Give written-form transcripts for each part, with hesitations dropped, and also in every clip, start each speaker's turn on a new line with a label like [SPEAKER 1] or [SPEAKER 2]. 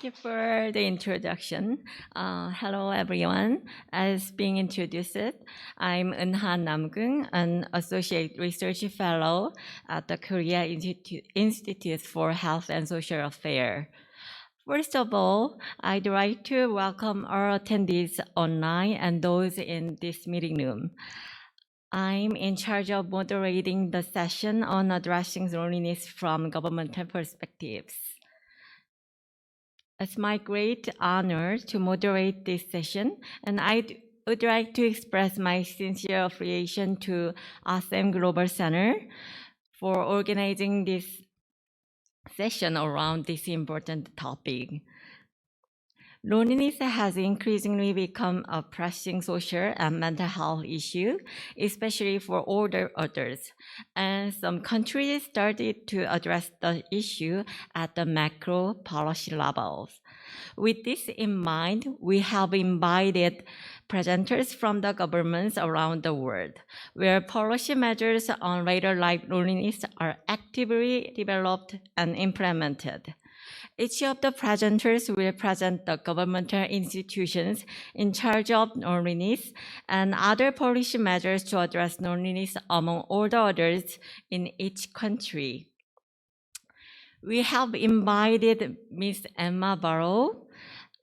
[SPEAKER 1] Thank you for the introduction. Hello, everyone. As being introduced, I'm Namkung, an Associate Research Fellow at the Korea Institute for Health and Social Affairs. First of all, I'd like to welcome our attendees online and those in this meeting room. I'm in charge of moderating the session on addressing loneliness from governmental perspectives. It's my great honor to moderate this session, and I would like to express my sincere appreciation to ASEM Global Center for organizing this session around this important topic. Loneliness has increasingly become a pressing social and mental health issue, especially for older adults, and some countries started to address the issue at the macro policy levels. With this in mind, we have invited presenters from the governments around the world, where policy measures on later life loneliness are actively developed and implemented. Each of the presenters will present the governmental institutions in charge of loneliness and other policy measures to address loneliness among older adults in each country. We have invited Ms. Emma Barlow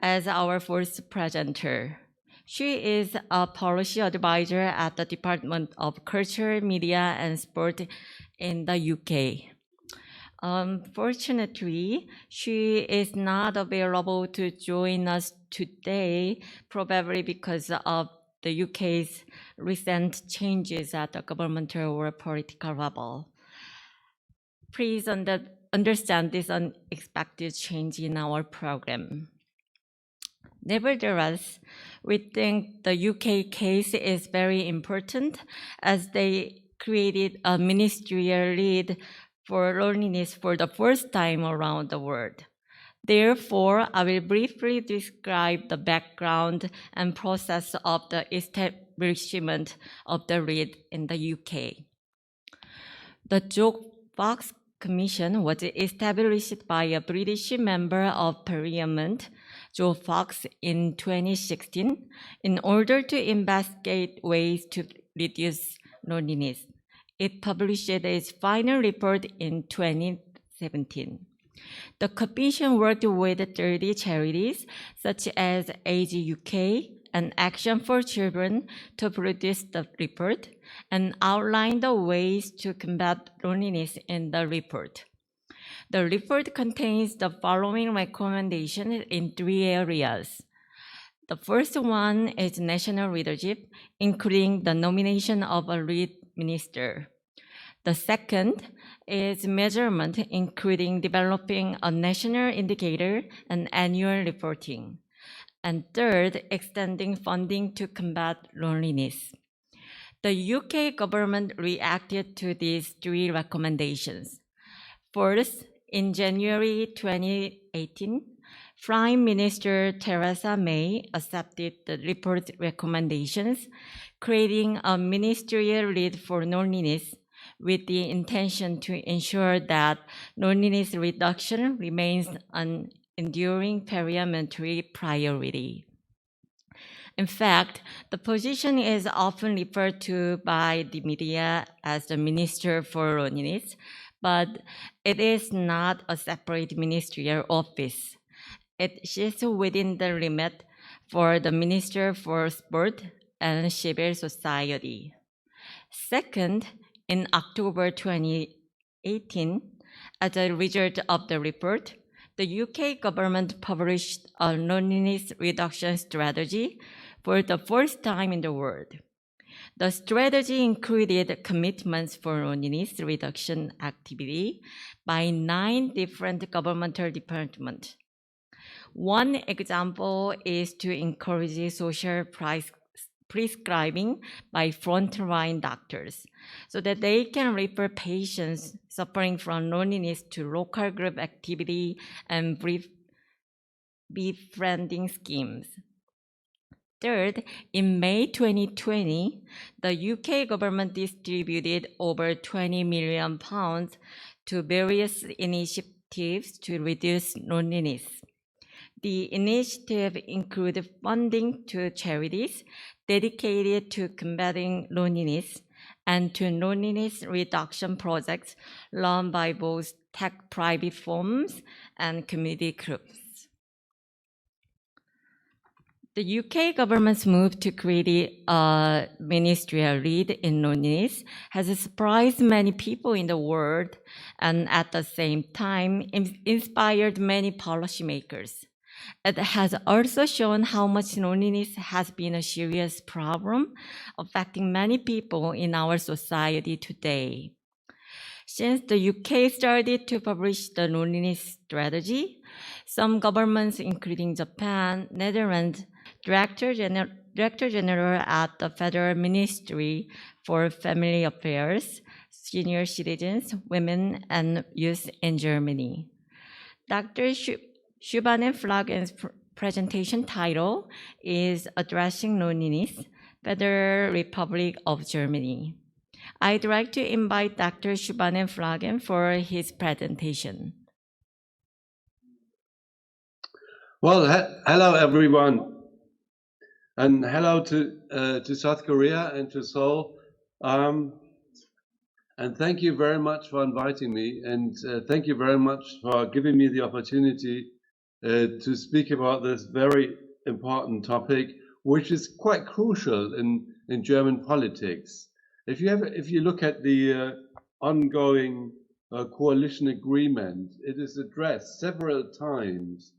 [SPEAKER 1] as our first presenter. She is a policy advisor at the Department of Culture, Media and Sport in the UK. Unfortunately, she is not available to join us today, probably because of the UK's recent changes at the governmental or political level. Please understand this unexpected change in our program. Nevertheless, we think the UK case is very important as they created a ministerial lead for loneliness for the first time around the world. Therefore, I will briefly describe the background and process of the establishment of the lead in the UK. The Joe Fox Commission was established by a British member of Parliament, Joe Fox, in 2016 in order to investigate ways to reduce loneliness. It published its final report in 2017. The Commission worked with 30 charities such as AIDS UK and Action for Children to produce the report and outline the ways to combat loneliness in the report. The report contains the following recommendations in 3 areas. The first one is national leadership, including the nomination of a lead minister. The second is measurement, including developing a national indicator and annual reporting. And third, extending funding to combat loneliness. The UK government reacted to these 3 recommendations. First, in January 2018, Prime Minister Theresa May accepted the report's recommendations, creating a ministerial lead for loneliness with the intention to ensure that loneliness reduction remains an enduring parliamentary priority. In fact, the position is often referred to by the media as the Minister for Loneliness, but it is not a separate ministerial office. It sits within the remit for the Minister for Sport and Civil Society. Second, in October 2018, as a result of the report, the UK government published a loneliness reduction strategy for the first time in the world. The strategy included commitments for loneliness reduction activity by 9 different governmental departments. One example is to encourage social prescribing by frontline doctors so that they can refer patients suffering from loneliness to local group activity and befriending schemes. Third, in May 2020, the UK government distributed over £20 million to various initiatives to reduce loneliness. The initiative included funding to charities dedicated to combating loneliness and to loneliness reduction projects run by both tech private firms and community groups. The UK government's move to create a ministerial lead in loneliness has surprised many people in the world and at the same time inspired many policymakers. It has also shown how much loneliness has been a serious problem affecting many people in our society today. Since the UK started to publish the loneliness strategy, some governments, including Japan, Netherlands, Director General at the Federal Ministry for Family Affairs, Senior Citizens, Women and Youth in Germany. Dr. Schwanenflügel's presentation title is Addressing Loneliness, Federal Republic of Germany. I'd like to invite Dr. Schwanenflügel for his presentation.
[SPEAKER 2] Well, hello everyone, and hello to South Korea and to Seoul, and thank you very much for inviting me, and thank you very much for giving me the opportunity to speak about this very important topic, which is quite crucial in German politics. If you look at the ongoing coalition agreement, it is addressed several times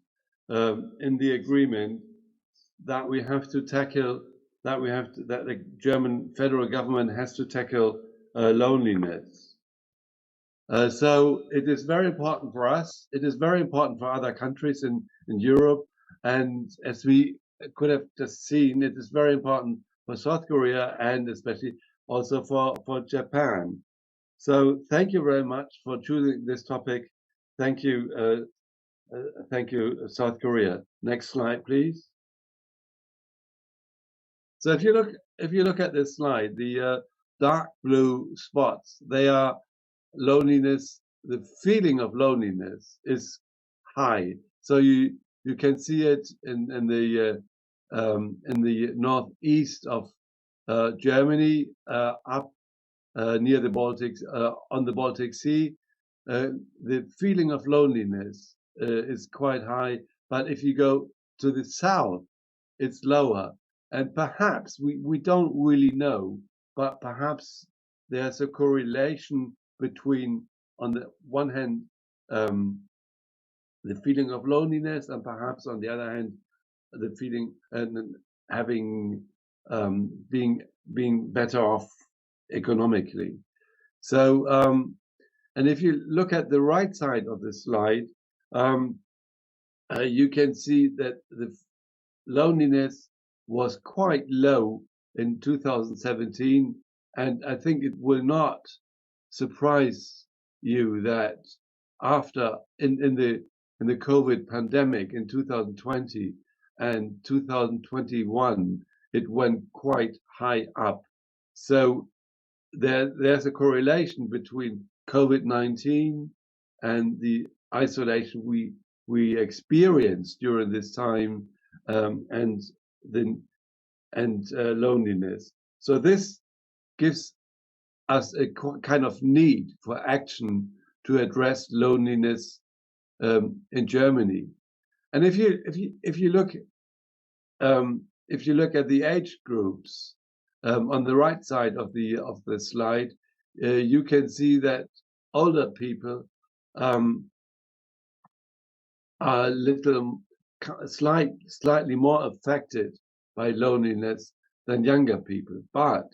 [SPEAKER 2] in the agreement that we have to tackle, that the German federal government has to tackle loneliness. So it is very important for us. It is very important for other countries in Europe, and as we could have just seen, it is very important for South Korea and especially also for Japan. So thank you very much for choosing this topic. Thank you, South Korea. Next slide, please. So if you look at this slide, the dark blue spots, they are loneliness. The feeling of loneliness is high. So you can see it in the northeast of Germany, up near the Baltic, on the Baltic Sea. The feeling of loneliness is quite high, but if you go to the south, it's lower. And perhaps we don't really know, but perhaps there's a correlation between, on the one hand, the feeling of loneliness, and perhaps on the other hand, the feeling and having being better off economically. So, and if you look at the right side of the slide, you can see that the loneliness was quite low in 2017, and I think it will not surprise you that after in the COVID pandemic in 2020 and 2021, it went quite high up. So there's a correlation between COVID-19 and the isolation we experienced during this time, and loneliness. So this gives us a kind of need for action to address loneliness in Germany. And if you look at the age groups on the right side of the slide, you can see that older people are slightly more affected by loneliness than younger people. But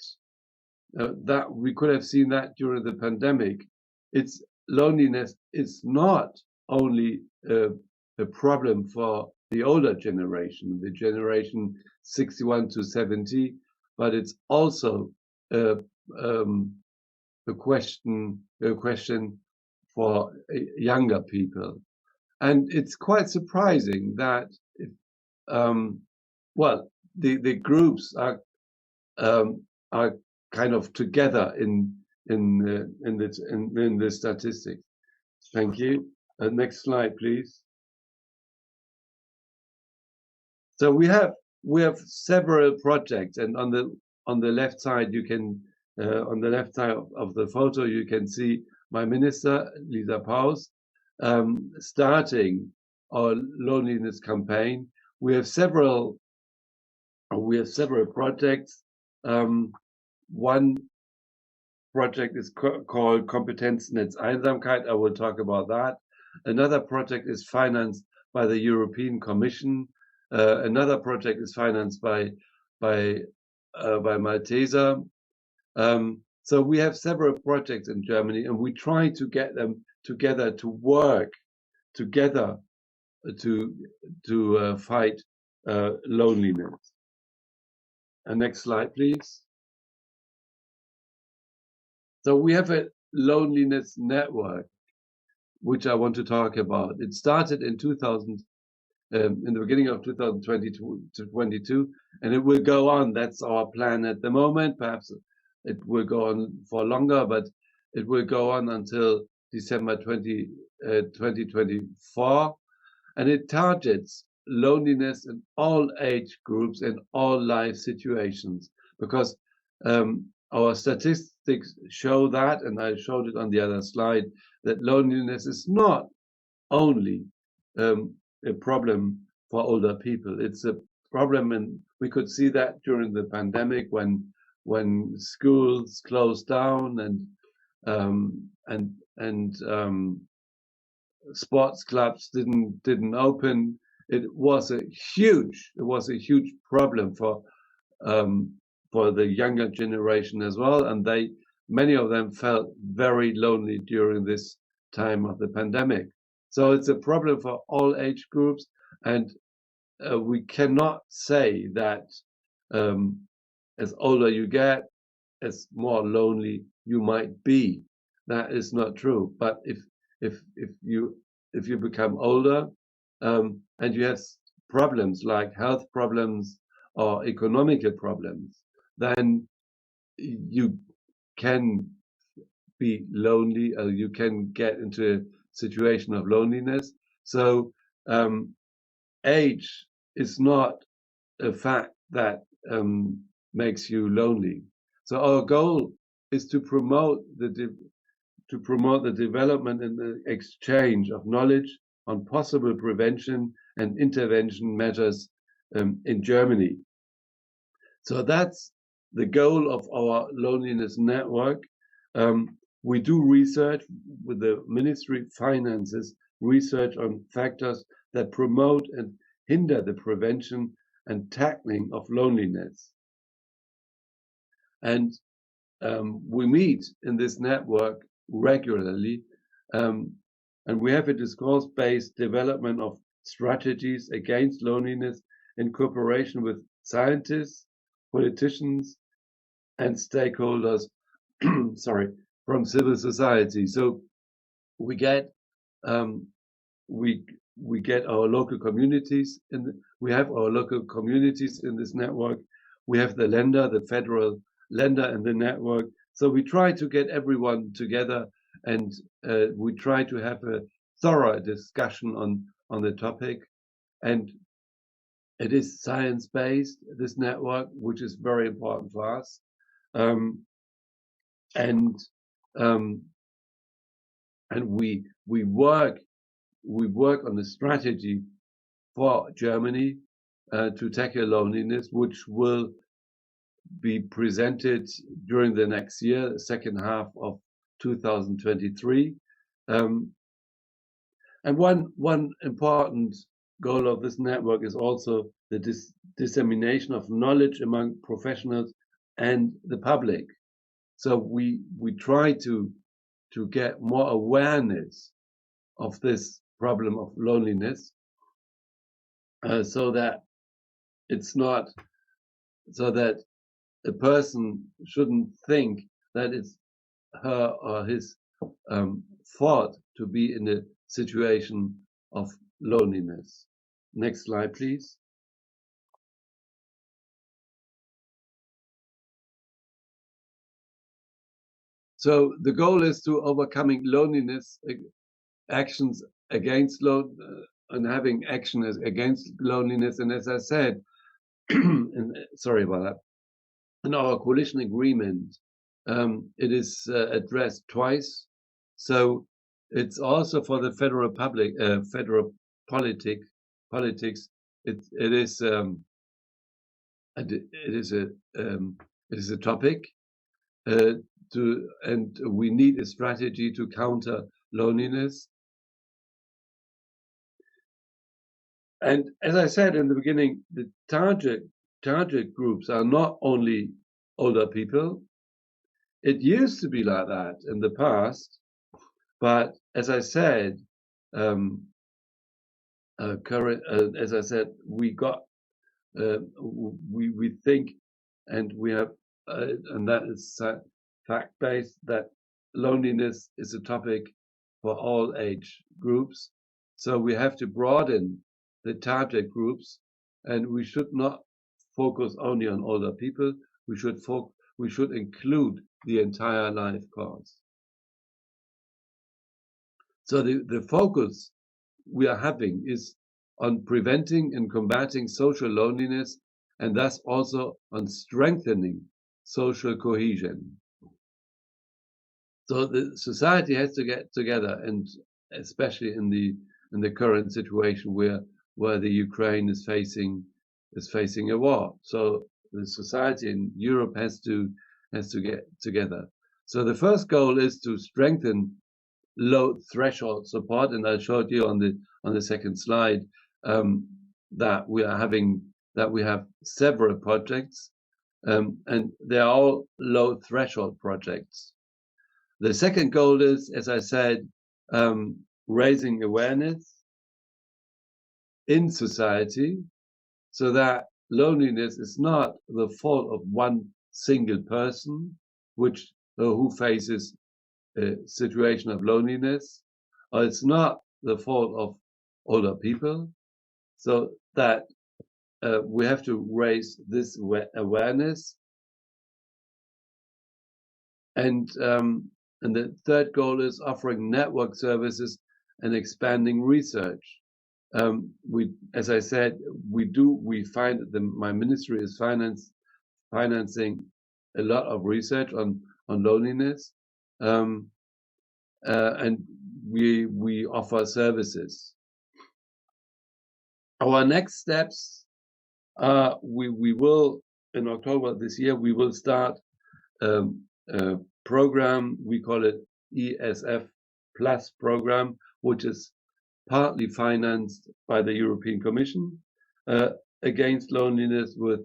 [SPEAKER 2] that we could have seen that during the pandemic. It's loneliness is not only a problem for the older generation, the generation 61 to 70, but it's also a question for younger people. And it's quite surprising that the groups are kind of together in the statistics. Thank you. Next slide, please. So we have several projects, and on the left side you can on the left side of the photo you can see my minister Lisa Paus starting our loneliness campaign. We have several projects. One project is called Kompetenznetz Einsamkeit. I will talk about that. Another project is financed by the European Commission. Another project is financed by Malteser. So we have several projects in Germany, and we try to get them together to work together to fight loneliness. Next slide, please. So we have a loneliness network, which I want to talk about. It started in in the beginning of 2022, and it will go on. That's our plan at the moment. Perhaps it will go on for longer, but it will go on until December 2024. And it targets loneliness in all age groups and all life situations, because our statistics show that, and I showed it on the other slide, that loneliness is not only a problem for older people. It's a problem, and we could see that during the pandemic when schools closed down and sports clubs didn't open. It was a huge problem for the younger generation as well, and many of them felt very lonely during this time of the pandemic. So it's a problem for all age groups, and we cannot say that as older you get, as more lonely you might be. That is not true. But if you become older and you have problems like health problems or economical problems, then you can be lonely, or you can get into a situation of loneliness. So age is not a fact that makes you lonely. So our goal is to promote the development and the exchange of knowledge on possible prevention and intervention measures in Germany. So that's the goal of our loneliness network. We do research with the ministry finances, research on factors that promote and hinder the prevention and tackling of loneliness. And we meet in this network regularly, and we have a discourse-based development of strategies against loneliness in cooperation with scientists, politicians, and stakeholders from civil society. So we get we get our local communities, we have our local communities in this network. We have the Länder, the federal Länder in the network. So we try to get everyone together, and we try to have a thorough discussion on the topic. And it is science-based, this network, which is very important for us. And we work on a strategy for Germany to tackle loneliness, which will be presented during the next year, the second half of 2023. And one important goal of this network is also the dissemination of knowledge among professionals and the public. So we try to get more awareness of this problem of loneliness, so that a person shouldn't think that it's her or his fault to be in a situation of loneliness. Next slide, please. So the goal is to overcoming loneliness, actions against having action against loneliness. And as I said, and sorry about that, in our coalition agreement, it is addressed twice. So it's also for the federal politics. It is a topic and we need a strategy to counter loneliness. And as I said in the beginning, the target groups are not only older people. It used to be like that in the past, but as I said, we think, and we have, and that is fact-based, that loneliness is a topic for all age groups. So we have to broaden the target groups, and we should not focus only on older people. We should include the entire life course. So the focus we are having is on preventing and combating social loneliness, and thus also on strengthening social cohesion. So the society has to get together, and especially in the current situation where the Ukraine is facing a war. So the society in Europe has to get together. So the first goal is to strengthen low threshold support, and I showed you on the second slide that we have several projects, and they are all low threshold projects. The second goal is, as I said, raising awareness in society so that loneliness is not the fault of one single person who faces a situation of loneliness, or it's not the fault of older people. So that we have to raise this awareness. And the third goal is offering network services and expanding research. As I said, we find that my ministry is financing a lot of research on loneliness, and we offer services. Our next steps, we will, in October this year, we will start a program, we call it ESF Plus program, which is partly financed by the European Commission against loneliness, with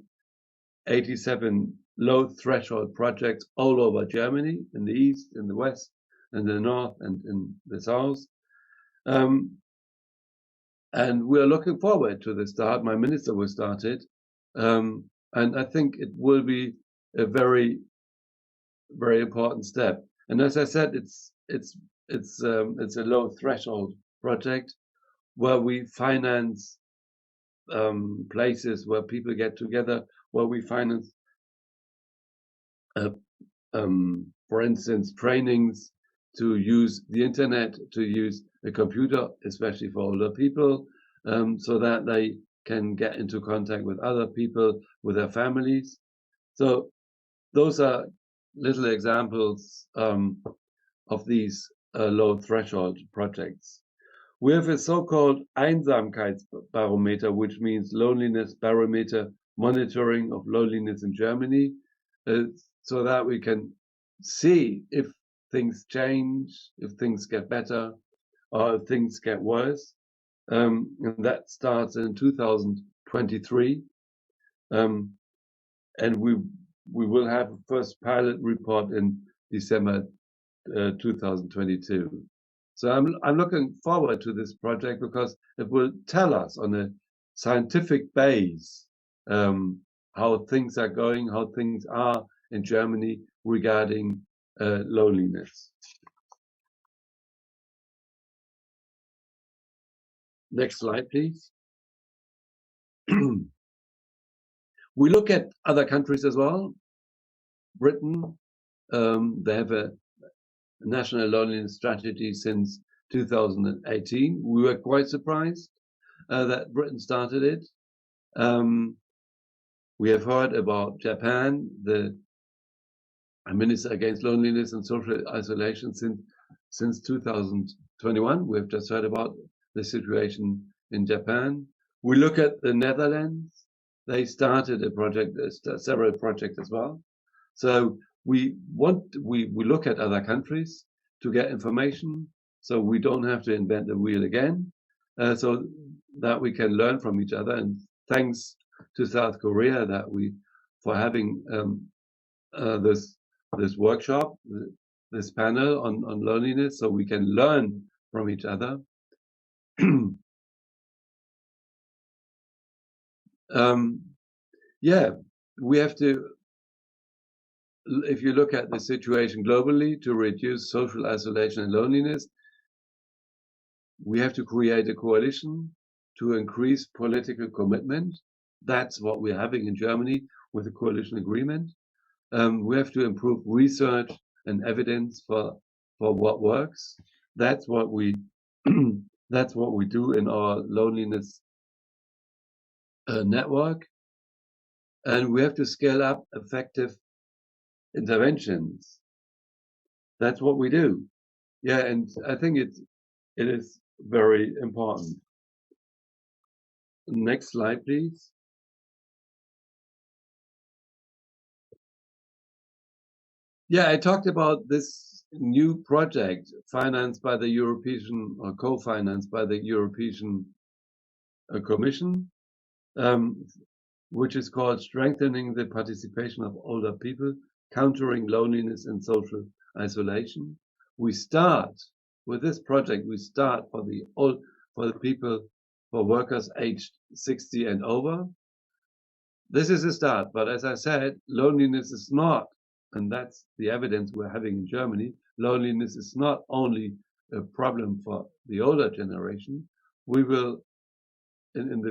[SPEAKER 2] 87 low threshold projects all over Germany, in the east, in the west, in the north, and in the south. And we're looking forward to the start. My minister will start it, and I think it will be a very, very important step. And as I said, it's a low threshold project where we finance places where people get together, where we finance, for instance, trainings to use the internet, to use a computer, especially for older people, so that they can get into contact with other people, with their families. So those are little examples of these low threshold projects. We have a so-called Einsamkeitsbarometer, which means loneliness barometer, monitoring of loneliness in Germany, so that we can see if things change, if things get better, or if things get worse. And that starts in 2023. And we will have a first pilot report in December 2022. So I'm looking forward to this project because it will tell us on a scientific base how things are going, how things are in Germany regarding loneliness. Next slide, please. We look at other countries as well. Britain, they have a national loneliness strategy since 2018. We were quite surprised. that Britain started it. We have heard about Japan, the Minister Against Loneliness and Social Isolation since 2021. We have just heard about the situation in Japan. We look at the Netherlands. They started a project, several projects as well. So we look at other countries to get information, so we don't have to invent the wheel again, so that we can learn from each other. And thanks to South Korea for having this workshop, this panel on loneliness, so we can learn from each other. Yeah, we have to, if you look at the situation globally, to reduce social isolation and loneliness, we have to create a coalition to increase political commitment. That's what we're having in Germany with the coalition agreement. We have to improve research and evidence for what works. That's what we that's what we do in our loneliness network. And we have to scale up effective interventions. That's what we do. Yeah, and I think it is very important. Next slide, please. Yeah, I talked about this new project financed by the European, or co-financed by the European Commission, which is called Strengthening the Participation of Older People, Countering Loneliness and Social Isolation. We start with this project. We start for the people, for workers aged 60 and over. This is a start, but as I said, loneliness is not, and that's the evidence we're having in Germany, loneliness is not only a problem for the older generation. We will, in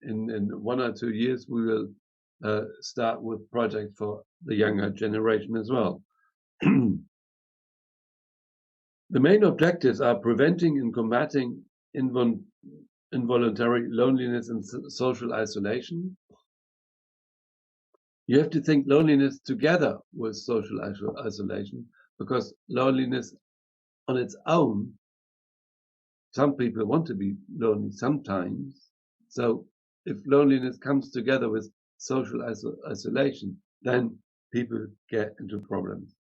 [SPEAKER 2] 1 or 2 years, we will start with projects for the younger generation as well. The main objectives are preventing and combating involuntary loneliness and social isolation. You have to think loneliness together with social isolation, because loneliness on its own, some people want to be lonely sometimes. So if loneliness comes together with social isolation, then people get into problems.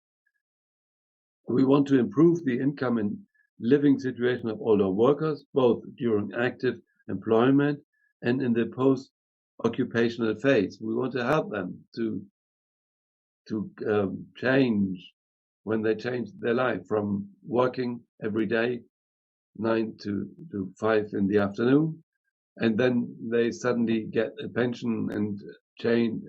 [SPEAKER 2] We want to improve the income and living situation of older workers, both during active employment and in the post-occupational phase. We want to help them to change, when they change their life from working every day 9 to 5 in the afternoon, and then they suddenly get a pension and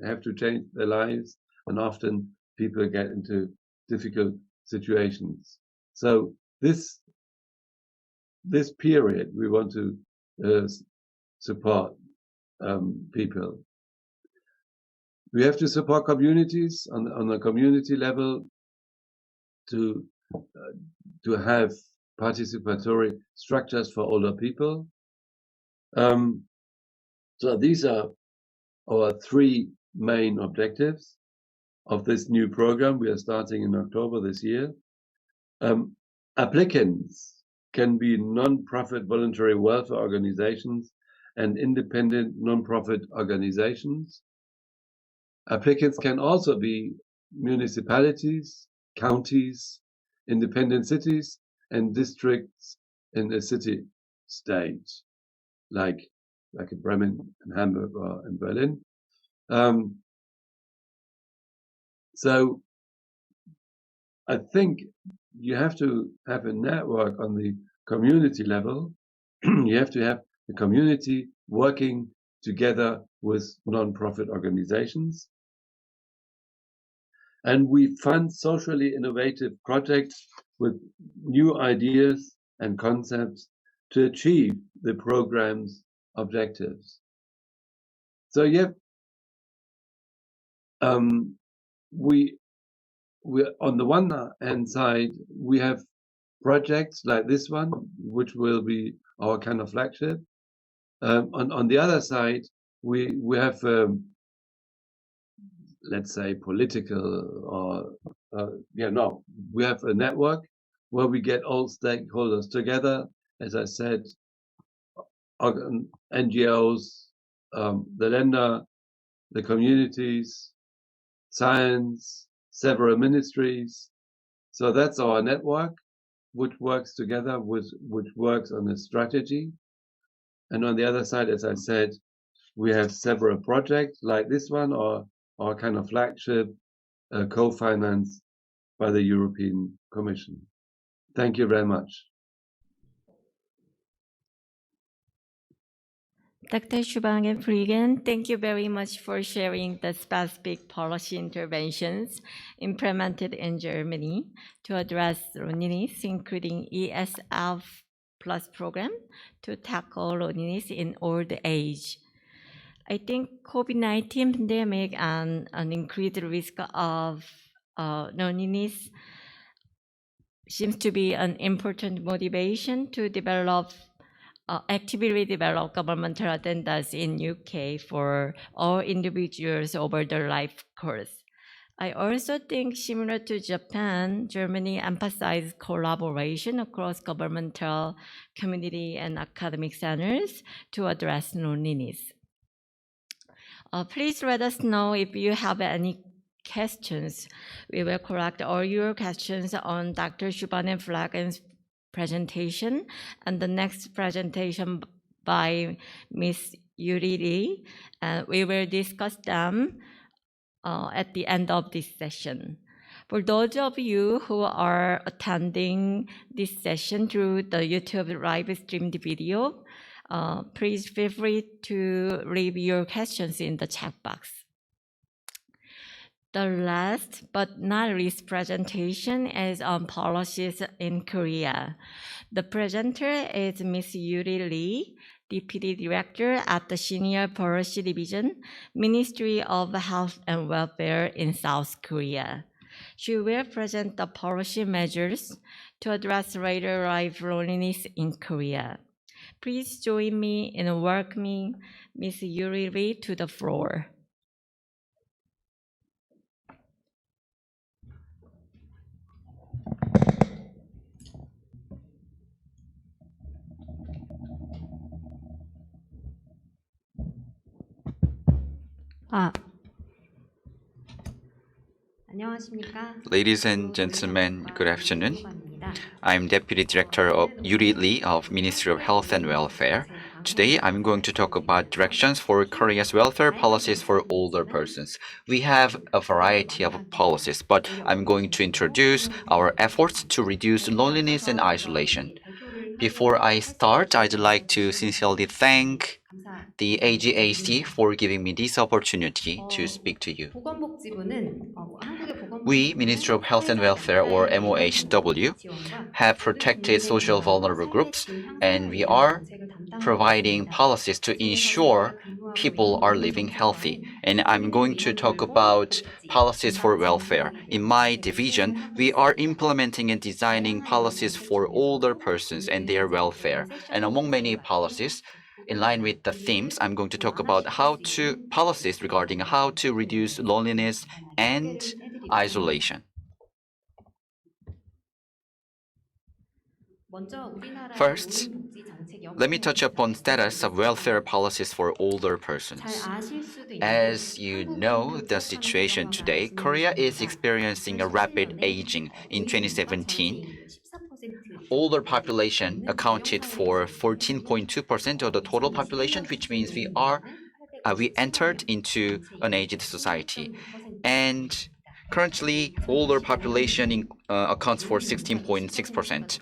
[SPEAKER 2] have to change their lives, and often people get into difficult situations. So this period we want to support people. We have to support communities on a community level to have participatory structures for older people. So these are our 3 main objectives of this new program we are starting in October this year. Applicants can be non-profit voluntary welfare organizations and independent non-profit organizations. Applicants can also be municipalities, counties, independent cities, and districts in a city-state, like in Bremen, in Hamburg, or in Berlin. So I think you have to have a network on the community level. You have to have the community working together with non-profit organizations. And we fund socially innovative projects with new ideas and concepts to achieve the program's objectives. So yeah, we on the one hand side, we have projects like this one, which will be our kind of flagship. On the other side, we have let's say political or we have a network where we get all stakeholders together. As I said, NGOs, the Länder, the communities, science, several ministries. So that's our network, which works together, which works on a strategy. And on the other side, as I said, we have several projects like this one or kind of flagship co-financed by the European Commission. Thank you very much.
[SPEAKER 1] Dr. Schwanenflügel, thank you very much for sharing the specific policy interventions implemented in Germany to address loneliness, including ESF Plus program to tackle loneliness in old age. I think COVID-19 pandemic and an increased risk of loneliness seems to be an important motivation to actively develop governmental agendas in UK for all individuals over their life course. I also think, similar to Japan, Germany emphasizes collaboration across governmental, community, and academic centers to address loneliness. Please let us know if you have any questions. We will collect all your questions on Dr. Schwanenflügel's presentation and the next presentation by Ms. Yuri Lee, and we will discuss them at the end of this session. For those of you who are attending this session through the YouTube live streamed video, please feel free to leave your questions in the chat box. The last but not least presentation is on policies in Korea. The presenter is Ms. Yuri Lee, Deputy Director at the Senior Policy Division, Ministry of Health and Welfare in South Korea. She will present the policy measures to address later life loneliness in Korea. Please join me in welcoming Ms. Yuri Lee to the floor.
[SPEAKER 3] Ladies and gentlemen, good afternoon. I'm Deputy Director of Yuri Lee of Ministry of Health and Welfare. Today, I'm going to talk about directions for Korea's welfare policies for older persons. We have a variety of policies, but I'm going to introduce our efforts to reduce loneliness and isolation. Before I start, I'd like to sincerely thank the AGAC for giving me this opportunity to speak to you. We, Ministry of Health and Welfare, or MOHW, have protected social vulnerable groups, and we are providing policies to ensure people are living healthy. And I'm going to talk about policies for welfare. In my division, we are implementing and designing policies for older persons and their welfare. And among many policies, in line with the themes, I'm going to talk about policies regarding how to reduce loneliness and isolation. First, let me touch upon status of welfare policies for older persons. As you know the situation today, Korea is experiencing a rapid aging. In 2017, older population accounted for 14.2% of the total population, which means we entered into an aged society. And currently, older population accounts for 16.6%.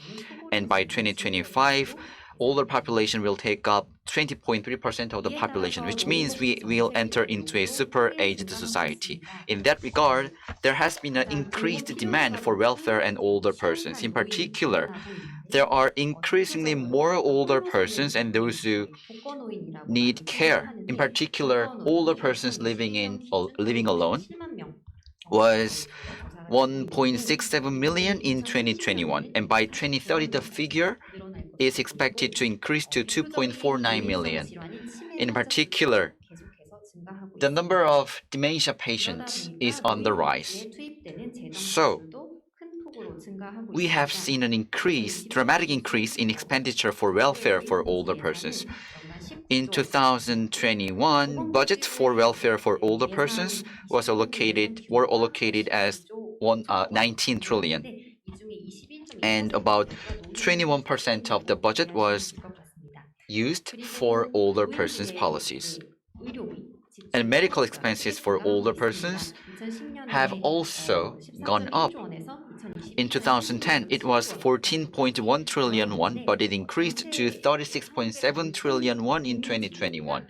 [SPEAKER 3] And by 2025, older population will take up 20.3% of the population, which means we will enter into a super aged society. In that regard, there has been an increased demand for welfare and older persons. In particular, there are increasingly more older persons and those who need care. In particular, older persons living alone was 1.67 million in 2021, and by 2030 the figure is expected to increase to 2.49 million. In particular, the number of dementia patients is on the rise. So, we have seen an dramatic increase in expenditure for welfare for older persons. In 2021, budget for welfare for older persons were allocated as 19 trillion. And about 21% of the budget was used for older persons policies. And medical expenses for older persons have also gone up. In 2010, it was 14.1 trillion won, but it increased to 36.7 trillion won in 2021.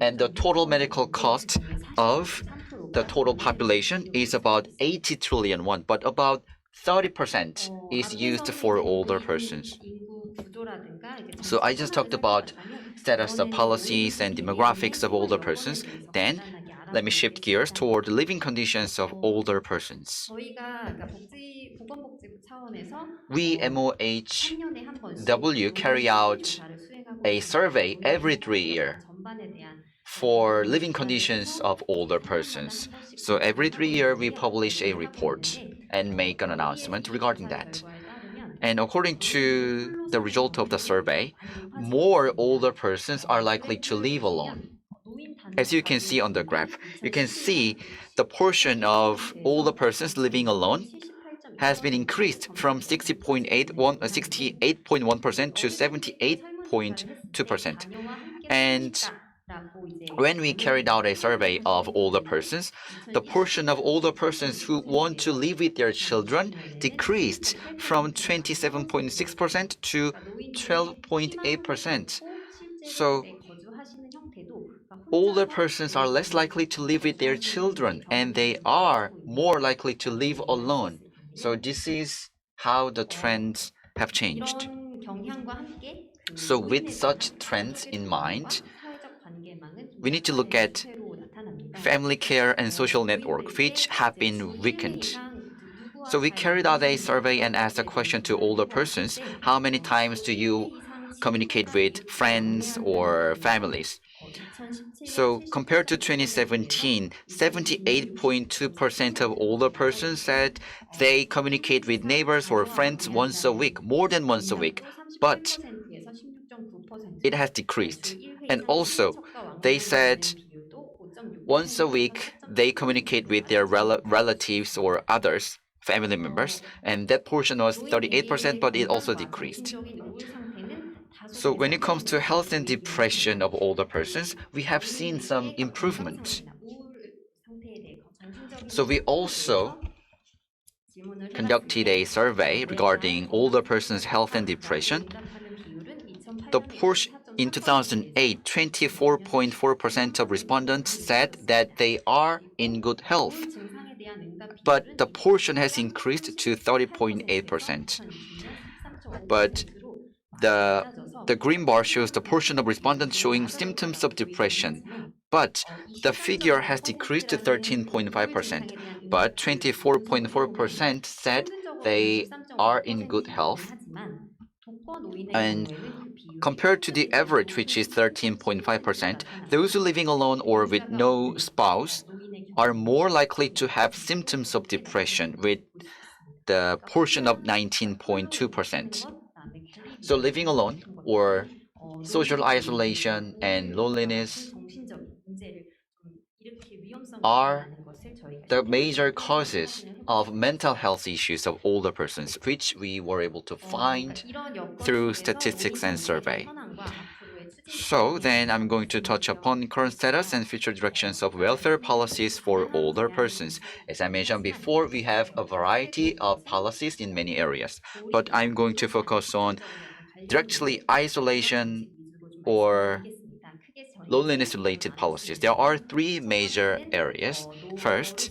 [SPEAKER 3] And the total medical cost of the total population is about 80 trillion won, but about 30% is used for older persons. So I just talked about status of policies and demographics of older persons. Then let me shift gears toward the living conditions of older persons. We MOHW carry out a survey every 3 years for living conditions of older persons. So every 3 years we publish a report and make an announcement regarding that. And according to the result of the survey, more older persons are likely to live alone. As you can see on the graph, you can see the portion of older persons living alone has been increased from 68.1% to 78.2%. And when we carried out a survey of older persons, the portion of older persons who want to live with their children decreased from 27.6% to 12.8%. So, older persons are less likely to live with their children, and they are more likely to live alone. So, this is how the trends have changed. So, with such trends in mind, we need to look at family care and social network, which have been weakened. So we carried out a survey and asked a question to older persons: how many times do you communicate with friends or families? So compared to 2017, 78.2% of older persons said they communicate with neighbors or friends once a week, more than once a week. But it has decreased. And also, they said once a week they communicate with their relatives or others, family members, and that portion was 38%, but it also decreased. So when it comes to health and depression of older persons, we have seen some improvement. So we also conducted a survey regarding older persons' health and depression. The portion in 2008, 24.4% of respondents said that they are in good health, but the portion has increased to 30.8%. But the green bar shows the portion of respondents showing symptoms of depression, but the figure has decreased to 13.5%. But 24.4% said they are in good health. And compared to the average, which is 13.5%, those who are living alone or with no spouse are more likely to have symptoms of depression, with the portion of 19.2%. So living alone or social isolation and loneliness are the major causes of mental health issues of older persons, which we were able to find through statistics and survey. So then I'm going to touch upon current status and future directions of welfare policies for older persons. As I mentioned before, we have a variety of policies in many areas, but I'm going to focus on directly isolation or loneliness-related policies. There are 3 major areas. First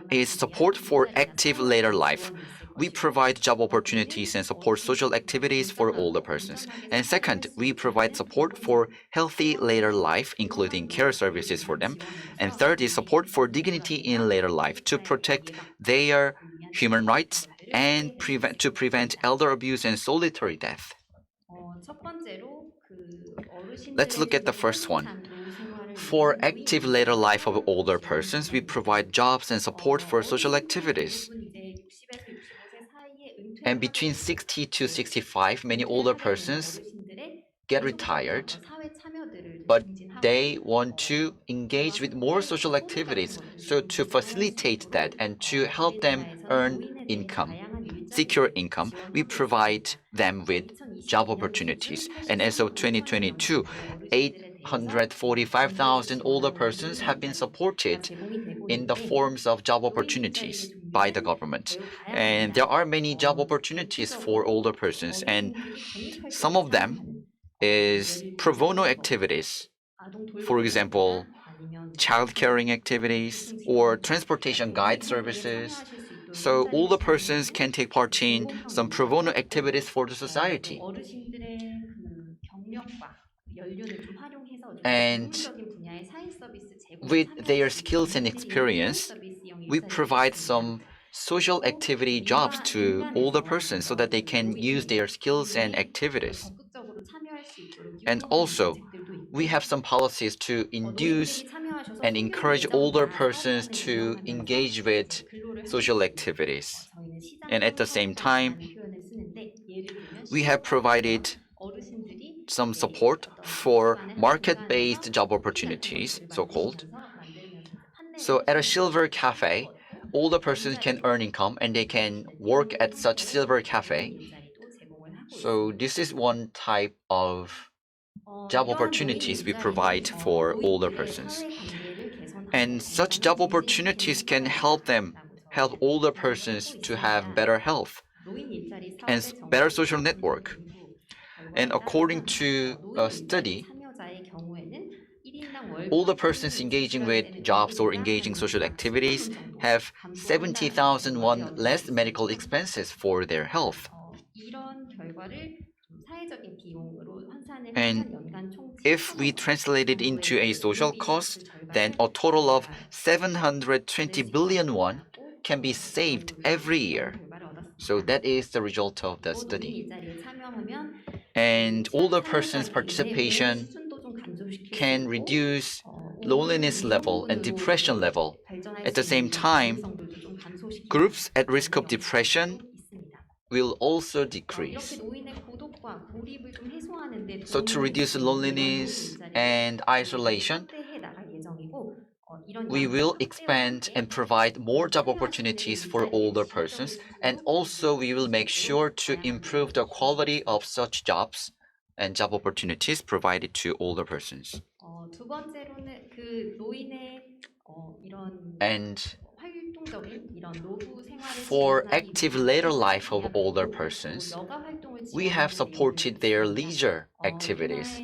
[SPEAKER 3] is support for active later life. We provide job opportunities and support social activities for older persons. And second, we provide support for healthy later life, including care services for them. And third is support for dignity in later life to protect their human rights and to prevent elder abuse and solitary death. Let's look at the first one. For active later life of older persons, we provide jobs and support for social activities. And between 60 to 65, many older persons get retired, but they want to engage with more social activities. So to facilitate that and to help them earn income, secure income, we provide them with job opportunities. And as of 2022, 845,000 older persons have been supported in the forms of job opportunities by the government. And there are many job opportunities for older persons, and some of them is pro bono activities. For example, child caring activities or transportation guide services. So older persons can take part in some pro bono activities for the society. And with their skills and experience, we provide some social activity jobs to older persons so that they can use their skills and activities. And also, we have some policies to induce and encourage older persons to engage with social activities. And at the same time, we have provided some support for market-based job opportunities, so-called. So at a silver cafe, older persons can earn income and they can work at such silver cafe. So this is one type of job opportunities we provide for older persons. And such job opportunities can help older persons to have better health and better social network. And according to a study, older persons engaging with jobs or engaging social activities have 70,000 won less medical expenses for their health. And if we translate it into a social cost, then a total of 720 billion won can be saved every year. So that is the result of the study. And older persons' participation can reduce loneliness level and depression level. At the same time, groups at risk of depression will also decrease. So to reduce loneliness and isolation, we will expand and provide more job opportunities for older persons, and also we will make sure to improve the quality of such jobs and job opportunities provided to older persons. And for active later life of older persons, we have supported their leisure activities.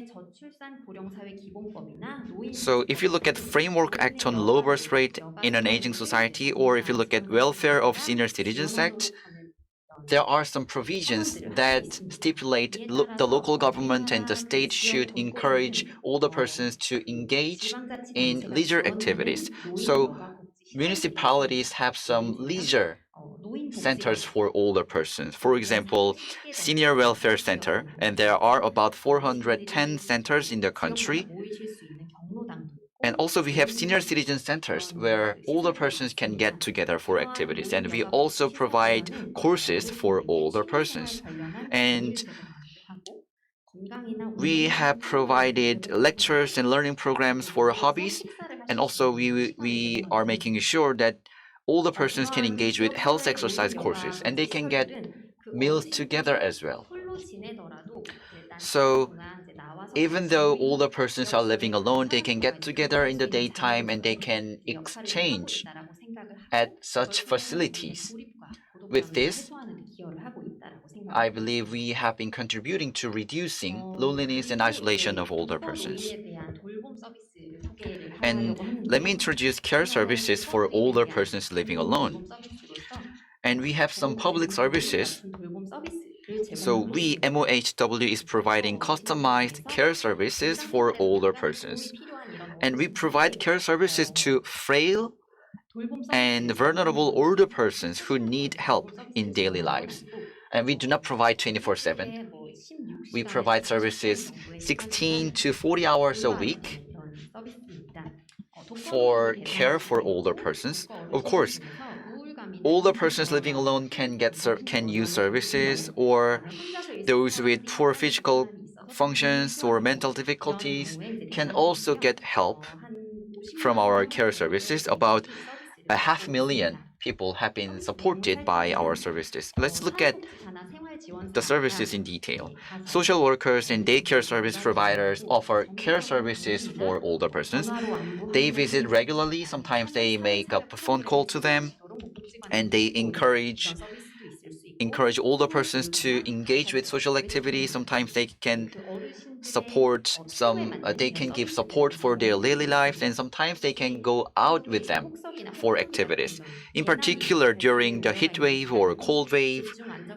[SPEAKER 3] So if you look at Framework Act on Low Birth Rate in an Aging Society, or if you look at Welfare of Senior Citizens Act, there are some provisions that stipulate the local government and the state should encourage older persons to engage in leisure activities. So municipalities have some leisure centers for older persons. For example, Senior Welfare Center, and there are about 410 centers in the country. And also we have senior citizen centers where older persons can get together for activities. And we also provide courses for older persons. And we have provided lectures and learning programs for hobbies. And also we are making sure that older persons can engage with health exercise courses and they can get meals together as well. So even though older persons are living alone, they can get together in the daytime and they can exchange at such facilities. With this, I believe we have been contributing to reducing loneliness and isolation of older persons. And let me introduce care services for older persons living alone. And we have some public services. So we, MOHW, is providing customized care services for older persons. And we provide care services to frail and vulnerable older persons who need help in daily lives. And we do not provide 24/7. We provide services 16 to 40 hours a week for care for older persons. Of course, older persons living alone can use services, or those with poor physical functions or mental difficulties can also get help from our care services. About 500,000 people have been supported by our services. Let's look at the services in detail. Social workers and daycare service providers offer care services for older persons. They visit regularly. Sometimes they make a phone call to them, and they encourage older persons to engage with social activities. Sometimes they can they can give support for their daily lives, and sometimes they can go out with them for activities. In particular, during the heat wave or cold wave,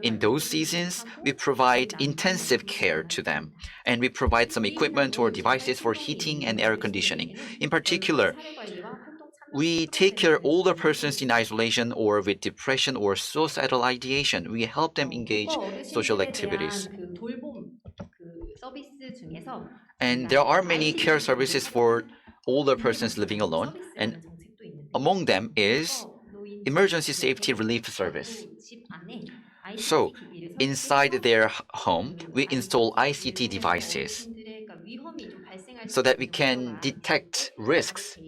[SPEAKER 3] in those seasons, we provide intensive care to them, and we provide some equipment or devices for heating and air conditioning. In particular, we take care of older persons in isolation or with depression or suicidal ideation. We help them engage social activities. And there are many care services for older persons living alone, and among them is emergency safety relief service. So, inside their home, we install ICT devices so that we can detect risks.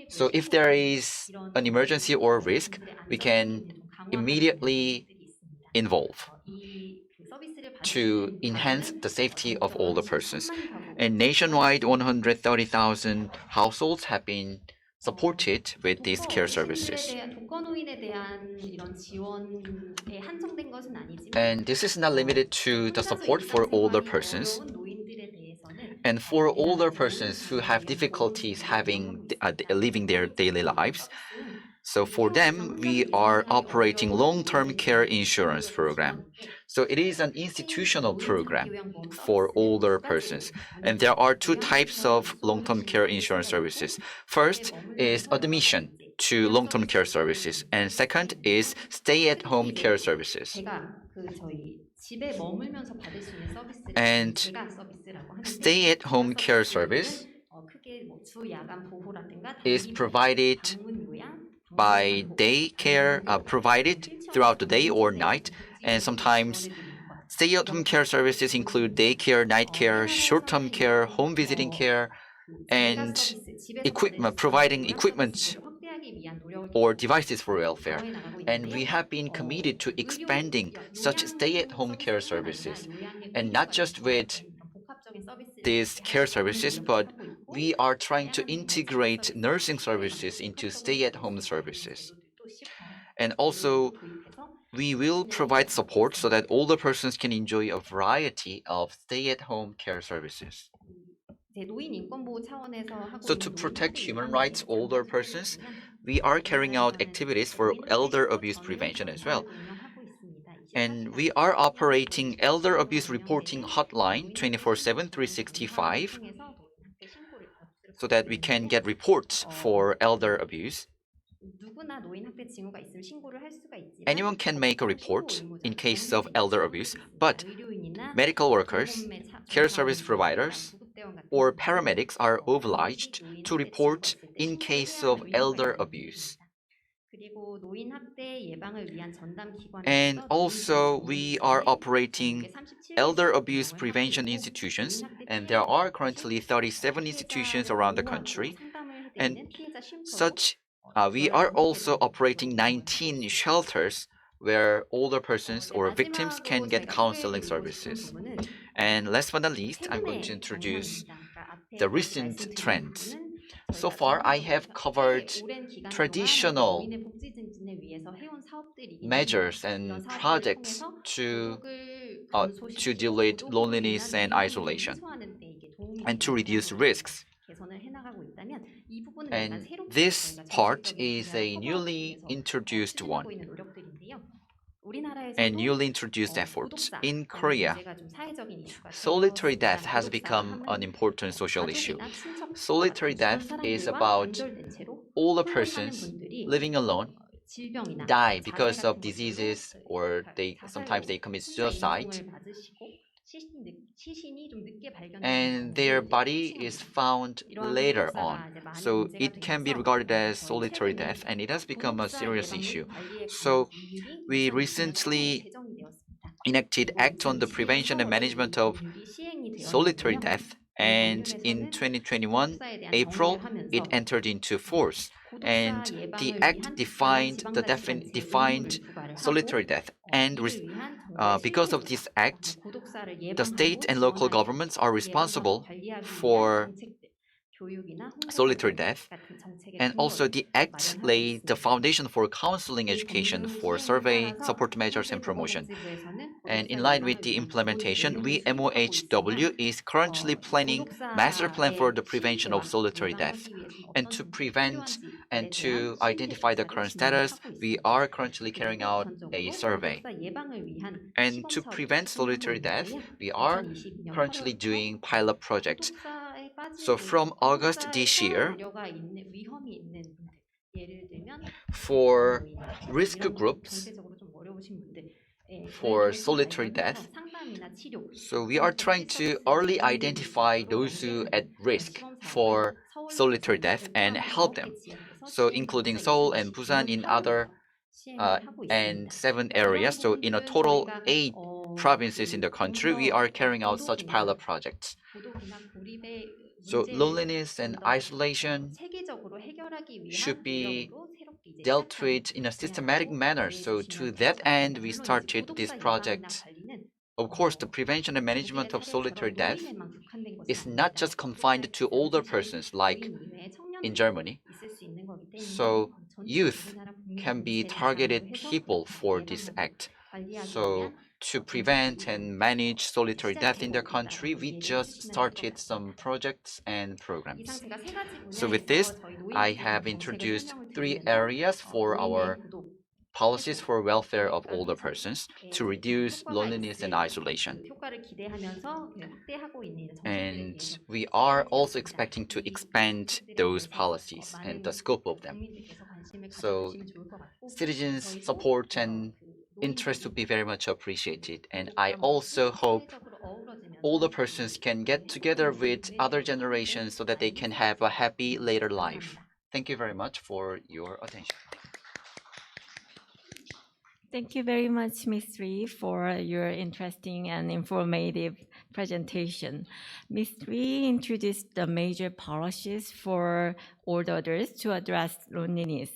[SPEAKER 3] So if there is an emergency or risk, we can immediately involve to enhance the safety of older persons. And nationwide, 130,000 households have been supported with these care services. And this is not limited to the support for older persons. And for older persons who have difficulties living their daily lives, so for them, we are operating long-term care insurance program. So it is an institutional program for older persons. And there are two types of long-term care insurance services. First is admission to long-term care services, and second is stay-at-home care services. And stay-at-home care service is provided by daycare, provided throughout the day or night, and sometimes stay-at-home care services include daycare, night care, short-term care, home visiting care, and providing equipment or devices for welfare. And we have been committed to expanding such stay-at-home care services, and not just with these care services, but we are trying to integrate nursing services into stay-at-home services. And also, we will provide support so that older persons can enjoy a variety of stay-at-home care services. So to protect human rights older persons, we are carrying out activities for elder abuse prevention as well. And we are operating elder abuse reporting hotline 24/7, 365, so that we can get reports for elder abuse. Anyone can make a report in case of elder abuse, but medical workers, care service providers, or paramedics are obliged to report in case of elder abuse. And also, we are operating elder abuse prevention institutions, and there are currently 37 institutions around the country. And we are also operating 19 shelters where older persons or victims can get counseling services. And last but not least, I'm going to introduce the recent trends. So far, I have covered traditional measures and projects to deal with loneliness and isolation and to reduce risks. And this part is a newly introduced one and newly introduced efforts. In Korea, solitary death has become an important social issue. Solitary death is about older persons living alone die because of diseases, or sometimes they commit suicide. and their body is found later on. So it can be regarded as solitary death, and it has become a serious issue. So we recently enacted Act on the Prevention and Management of Solitary Death, and in 2021 April it entered into force, and the act defined solitary death, and because of this act, the state and local governments are responsible for solitary death, and also the act laid the foundation for counseling education for survey, support measures, and promotion. And in line with the implementation, MOHW is currently planning master plan for the prevention of solitary death. And to prevent and to identify the current status, we are currently carrying out a survey. And to prevent solitary death, we are currently doing pilot projects. So from August this year, for risk groups for solitary death, so we are trying to early identify those who at risk for solitary death and help them. So including Seoul and Busan in other and 7 areas. So in a total 8 provinces in the country, we are carrying out such pilot projects. So loneliness and isolation should be dealt with in a systematic manner. So to that end, we started this project. Of course, the prevention and management of solitary death is not just confined to older persons like in Germany. So youth can be targeted people for this act. So to prevent and manage solitary death in the country, we just started some projects and programs. So with this, I have introduced 3 areas for our policies for welfare of older persons to reduce loneliness and isolation. And we are also expecting to expand those policies and the scope of them. So citizens' support and interest would be very much appreciated. And I also hope older persons can get together with other generations so that they can have a happy later life. Thank you very much for your attention.
[SPEAKER 1] Thank you very much, Ms. Lee, for your interesting and informative presentation. Ms. Lee introduced the major policies for older adults to address loneliness,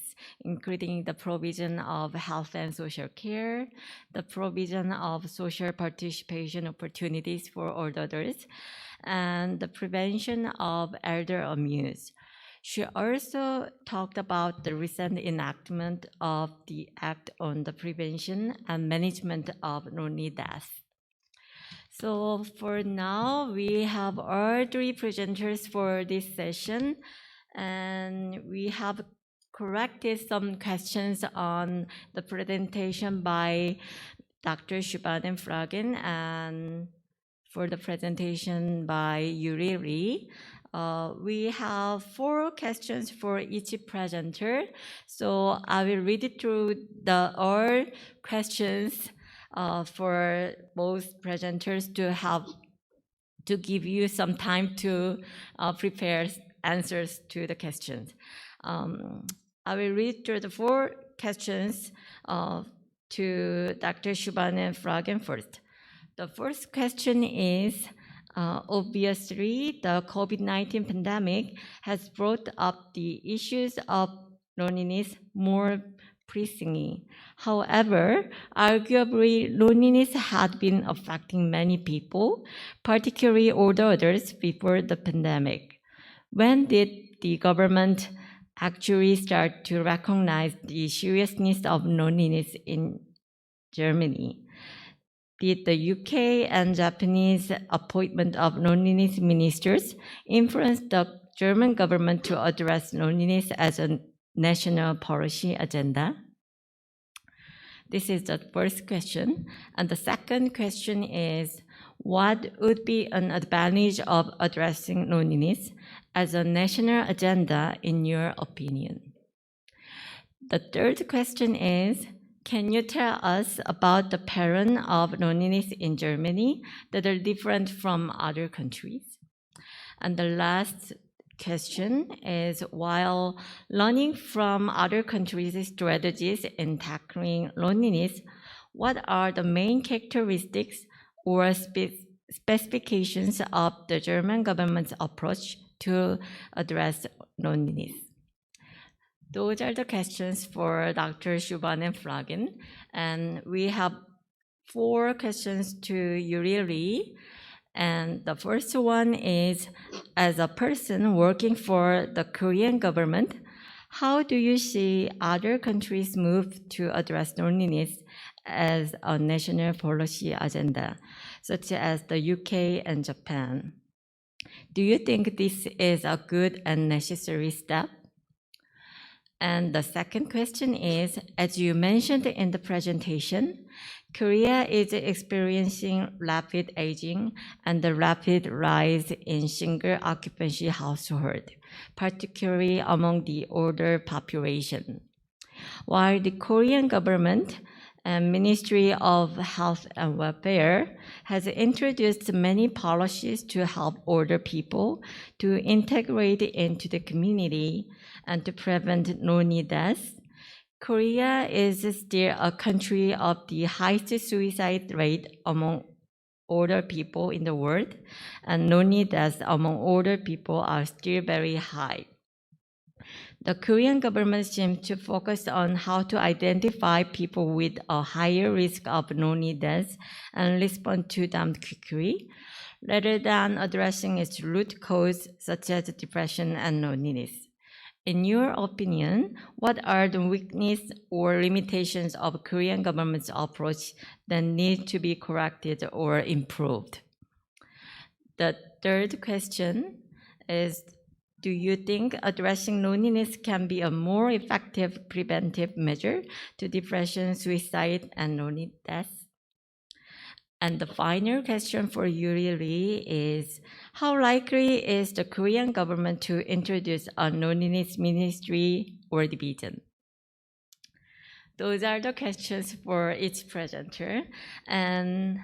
[SPEAKER 1] including the provision of health and social care, the provision of social participation opportunities for older adults, and the prevention of elder abuse. She also talked about the recent enactment of the Act on the Prevention and Management of Lonely Death. So for now, we have all 3 presenters for this session, and we have corrected some questions on the presentation by Dr. Schwanenflügel and for the presentation by Yuri Lee. We have 4 questions for each presenter. So I will read it through all questions for both presenters to give you some time to prepare answers to the questions. I will read through the 4 questions to Dr. Schwanenflügel first. The first question is, obviously, the COVID-19 pandemic has brought up the issues of loneliness more pressingly. However, arguably, loneliness had been affecting many people, particularly older adults, before the pandemic. When did the government actually start to recognize the seriousness of loneliness in Germany? Did the UK and Japanese appointment of loneliness ministers influence the German government to address loneliness as a national policy agenda? This is the first question. And the second question is, what would be an advantage of addressing loneliness as a national agenda in your opinion? The third question is, Can you tell us about the pattern of loneliness in Germany that are different from other countries? And the last question is, while learning from other countries' strategies in tackling loneliness, what are the main characteristics or specifications of the German government's approach to address loneliness? Those are the questions for Dr. Schwanenflügel, and we have 4 questions to Yuri Lee. And the first one is, as a person working for the Korean government, how do you see other countries move to address loneliness as a national policy agenda, such as the UK and Japan? Do you think this is a good and necessary step? And the second question is, as you mentioned in the presentation, Korea is experiencing rapid aging and the rapid rise in single occupancy household, particularly among the older population. While the Korean government and Ministry of Health and Welfare has introduced many policies to help older people to integrate into the community and to prevent lonely deaths, Korea is still a country of the highest suicide rate among older people in the world, and lonely deaths among older people are still very high. The Korean government seems to focus on how to identify people with a higher risk of lonely deaths and respond to them quickly, rather than addressing its root cause, such as depression and loneliness. In your opinion, what are the weaknesses or limitations of Korean government's approach that need to be corrected or improved? The third question is, do you think addressing loneliness can be a more effective preventive measure to depression, suicide, and lonely deaths? And the final question for Yuri Lee is, how likely is the Korean government to introduce a loneliness ministry or division? Those are the questions for each presenter. And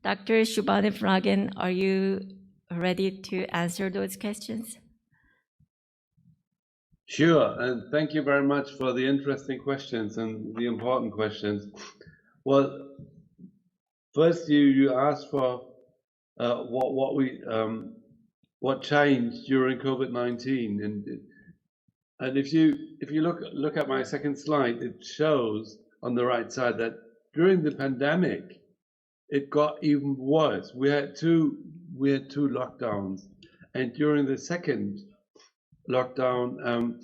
[SPEAKER 1] Dr. Schwanenflügel, are you ready to answer those questions?
[SPEAKER 2] Sure, and thank you very much for the interesting questions and the important questions. Well, first you asked for what changed during COVID-19, and if you look at my second slide, it shows on the right side that during the pandemic it got even worse. We had two lockdowns, and during the second lockdown,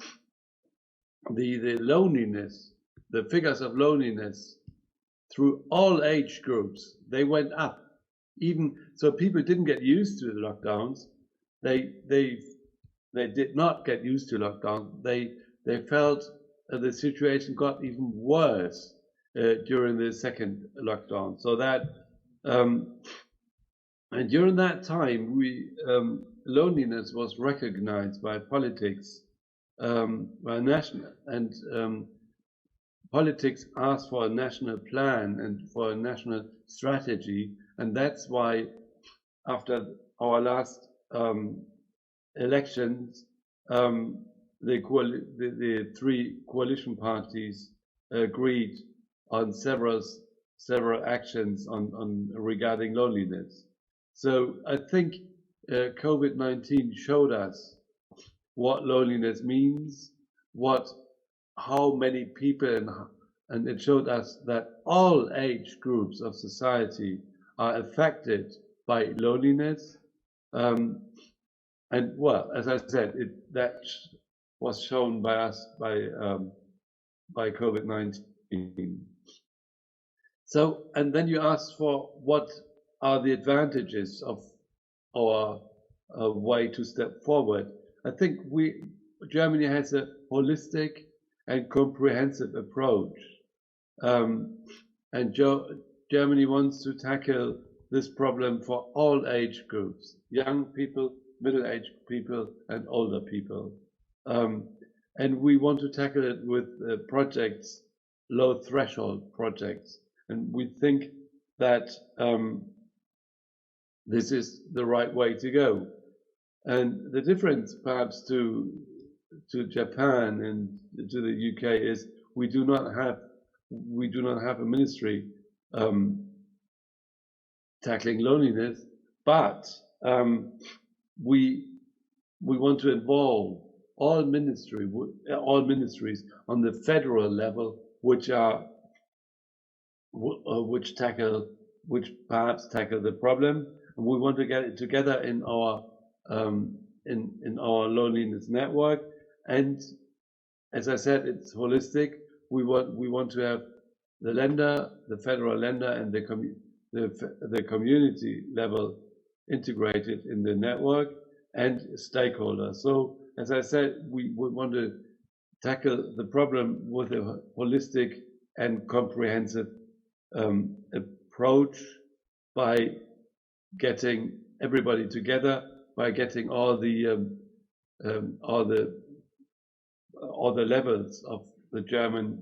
[SPEAKER 2] the loneliness, the figures of loneliness through all age groups, they went up. Even so, people didn't get used to the lockdowns. They did not get used to lockdown. They felt the situation got even worse during the second lockdown. So that and during that time, loneliness was recognized by politics, by national, and politics asked for a national plan and for a national strategy, and that's why after our last elections, the 3 coalition parties agreed on several actions on regarding loneliness. So I think COVID-19 showed us what loneliness means, how many people, and it showed us that all age groups of society are affected by loneliness. And well, as I said, that was shown by us by COVID-19. So, and then you asked for what are the advantages of our way to step forward. I think Germany has a holistic and comprehensive approach, and Germany wants to tackle this problem for all age groups: young people, middle-aged people, and older people. And we want to tackle it with projects low threshold projects. And we think that this is the right way to go. And the difference perhaps to Japan and to the UK is we do not have a ministry tackling loneliness, but we want to involve all ministries on the federal level, which perhaps tackle the problem, and we want to get it together in our loneliness network. And as I said, it's holistic. We want to have the lender, the federal lender, and the community level integrated in the network and stakeholders. So as I said, we want to tackle the problem with a holistic and comprehensive approach by getting everybody together, by getting all the levels of the German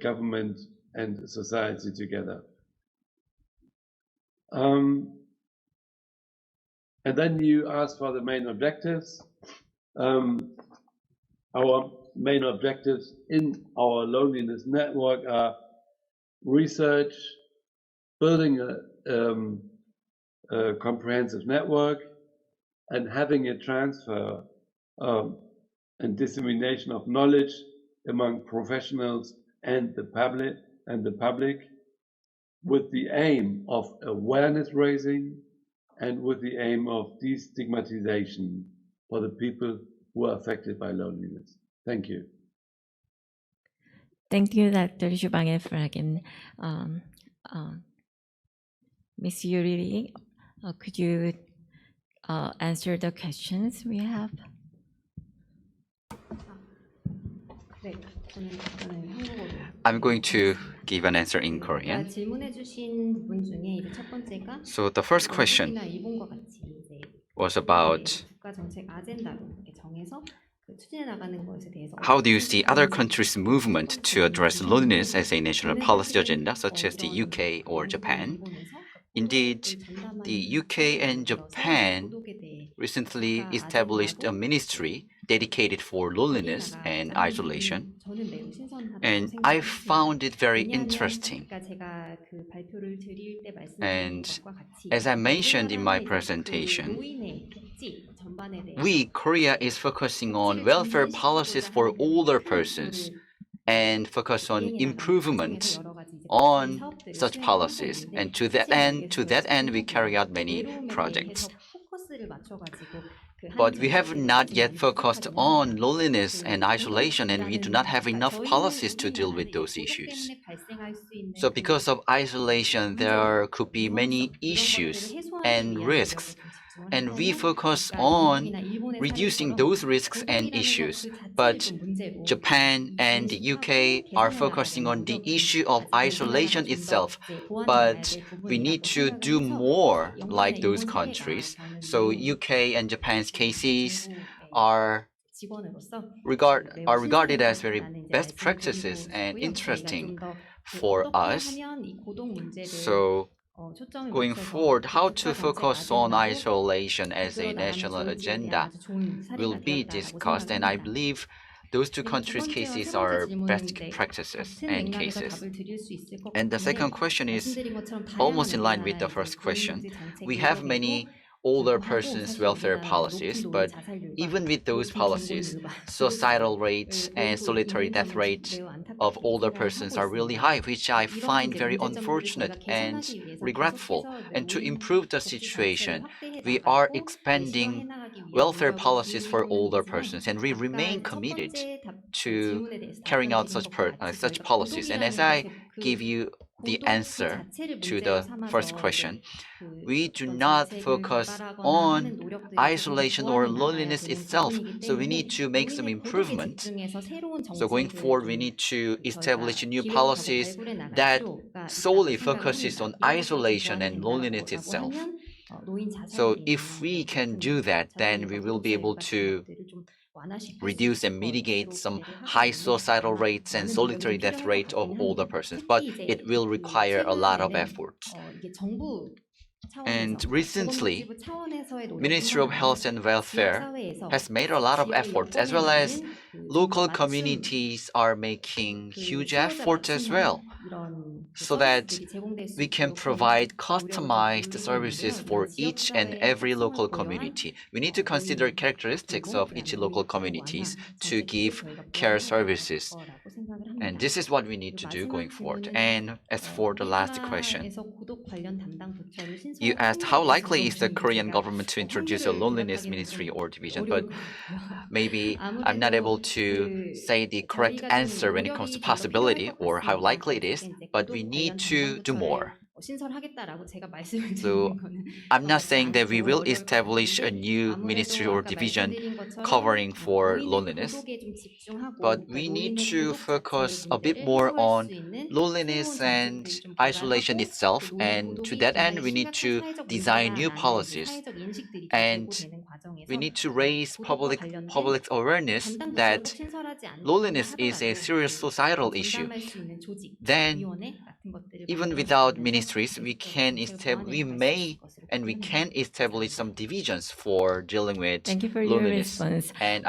[SPEAKER 2] government and society together. And then you asked for the main objectives. Our main objectives in our loneliness network are research, building a comprehensive network, and having a transfer and dissemination of knowledge among professionals and the public, with the aim of awareness raising and with the aim of destigmatization for the people who are affected by loneliness. Thank you.
[SPEAKER 1] Thank you, Dr. Schwanenflügel. Ms. Yuri, could you answer the questions we have?
[SPEAKER 3] I'm going to give an answer in Korean. So the first question was about how do you see other countries' movement to address loneliness as a national policy agenda, such as the UK or Japan? Indeed, the UK and Japan recently established a ministry dedicated for loneliness and isolation, and I found it very interesting. And as I mentioned in my presentation, Korea is focusing on welfare policies for older persons and focus on improvement on such policies. And to that end, we carry out many projects. But we have not yet focused on loneliness and isolation, and we do not have enough policies to deal with those issues. So because of isolation, there could be many issues and risks, and we focus on reducing those risks and issues. But Japan and the UK are focusing on the issue of isolation itself, but we need to do more like those countries. So UK and Japan's cases are regarded as very best practices and interesting for us. So going forward, how to focus on isolation as a national agenda will be discussed, and I believe those two countries' cases are best practices and cases. And the second question is almost in line with the first question. We have many older persons' welfare policies, but even with those policies, suicidal rates and solitary death rates of older persons are really high, which I find very unfortunate and regretful. And to improve the situation, we are expanding welfare policies for older persons, and we remain committed to carrying out such policies. And as I give you the answer to the first question, we do not focus on isolation or loneliness itself, so we need to make some improvement. So going forward, we need to establish new policies that solely focuses on isolation and loneliness itself. So if we can do that, then we will be able to reduce and mitigate some high suicidal rates and solitary death rate of older persons, but it will require a lot of effort. And recently, Ministry of Health and Welfare has made a lot of efforts, as well as local communities are making huge efforts as well, so that we can provide customized services for each and every local community. We need to consider characteristics of each local communities to give care services. And this is what we need to do going forward. And as for the last question, you asked how likely is the Korean government to introduce a loneliness ministry or division, but maybe I'm not able to say the correct answer when it comes to possibility or how likely it is, but we need to do more. So I'm not saying that we will establish a new ministry or division covering for loneliness, but we need to focus a bit more on loneliness and isolation itself, and to that end we need to design new policies, and we need to raise public awareness that loneliness is a serious societal issue. Then even without ministries, we can establish some divisions for dealing with
[SPEAKER 1] Thank you for your
[SPEAKER 3] loneliness.
[SPEAKER 1] response.
[SPEAKER 3] And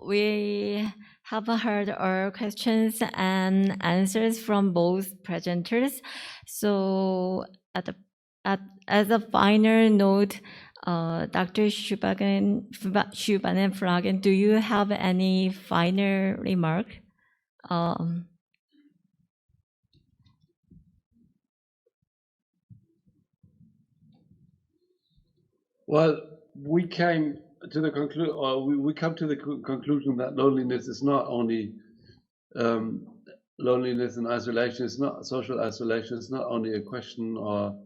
[SPEAKER 1] We have heard our questions and answers from both presenters. So as a final note, Dr. Schwanenflügel, do you have any final remark?
[SPEAKER 2] Well, we came to the we come to the conclusion that loneliness is not only loneliness and isolation. It's not social isolation. It's not only a question or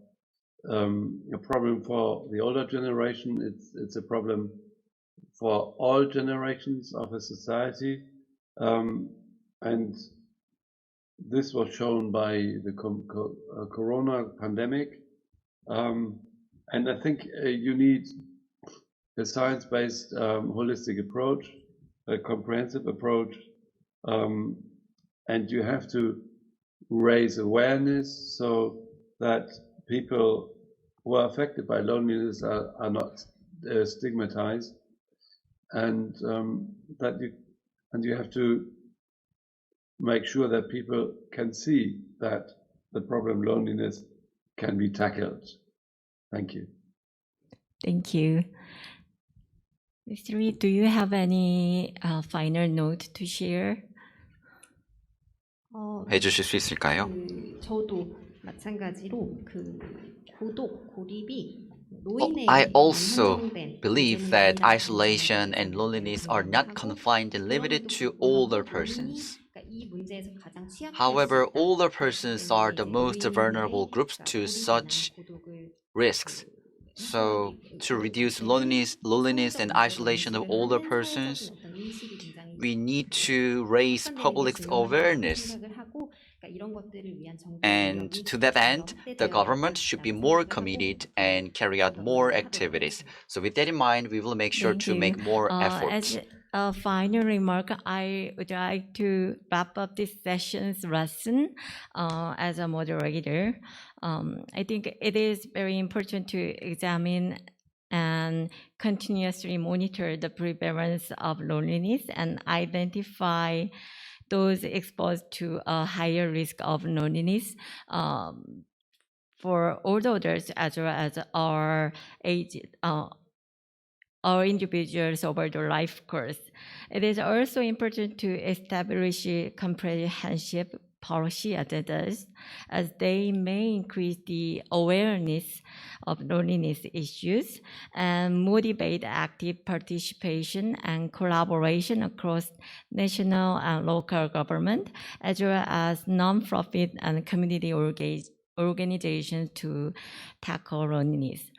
[SPEAKER 2] a problem for the older generation. It's a problem for all generations of a society, and this was shown by the corona pandemic. And I think you need a science-based, holistic approach, a comprehensive approach, and you have to raise awareness so that people who are affected by loneliness are not stigmatized, and you have to make sure that people can see that the problem loneliness can be tackled. Thank you.
[SPEAKER 1] Thank you. Mr. Lee, do you have any final note to share?
[SPEAKER 3] 해주실 수 있을까요?
[SPEAKER 4] 저도 마찬가지로 고독, 고립이
[SPEAKER 3] I also believe that isolation and loneliness are not confined and limited to older persons. However, older persons are the most vulnerable groups to such risks. So, to reduce loneliness and isolation of older persons, we need to raise public awareness. And to that end, the government should be more committed and carry out more activities. So with that in mind, we will make sure to make more efforts.
[SPEAKER 1] As a final remark, I would like to wrap up this session's lesson as a moderator. I think it is very important to examine and continuously monitor the prevalence of loneliness and identify those exposed to a higher risk of loneliness for older adults as well as our individuals over the life course. It is also important to establish comprehensive policy agendas as they may increase the awareness of loneliness issues and motivate active participation and collaboration across national and local government, as well as non-profit and community organizations to tackle loneliness.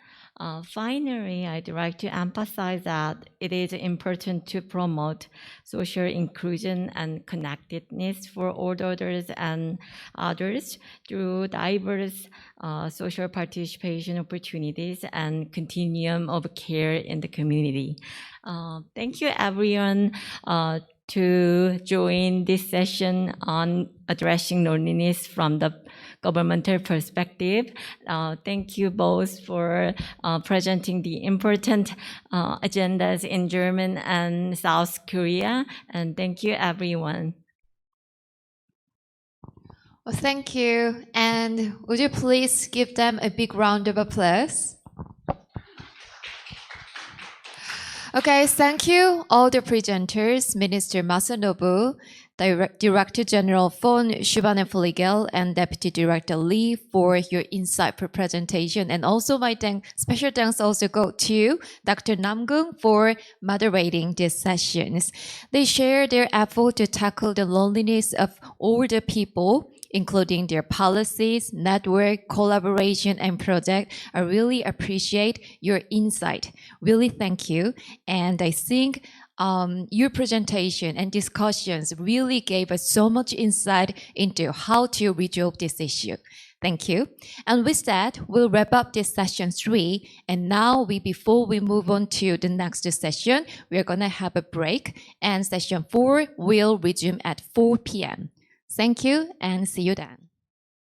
[SPEAKER 1] Finally, I'd like to emphasize that it is important to promote social inclusion and connectedness for all others and others through diverse social participation opportunities and continuum of care in the community. Thank you, everyone, to join this session on addressing loneliness from the governmental perspective. Thank you both for presenting the important agendas in German and South Korea. And thank you, everyone.
[SPEAKER 5] Well, thank you. And would you please give them a big round of applause? Okay, thank you, all the presenters, Minister Masanobu, Director General von Schwanenflügel, and Deputy Director Lee for your insightful presentation. And also my special thanks also go to Dr. Namkung for moderating these sessions. They share their effort to tackle the loneliness of older people, including their policies, network, collaboration, and project. I really appreciate your insight. Really thank you. And I think your presentation and discussions really gave us so much insight into how to resolve this issue. Thank you. And with that, we'll wrap up this session 3. And now, before we move on to the next session, we're going to have a break. And session 4 will resume at 4 p.m. Thank you and see you then.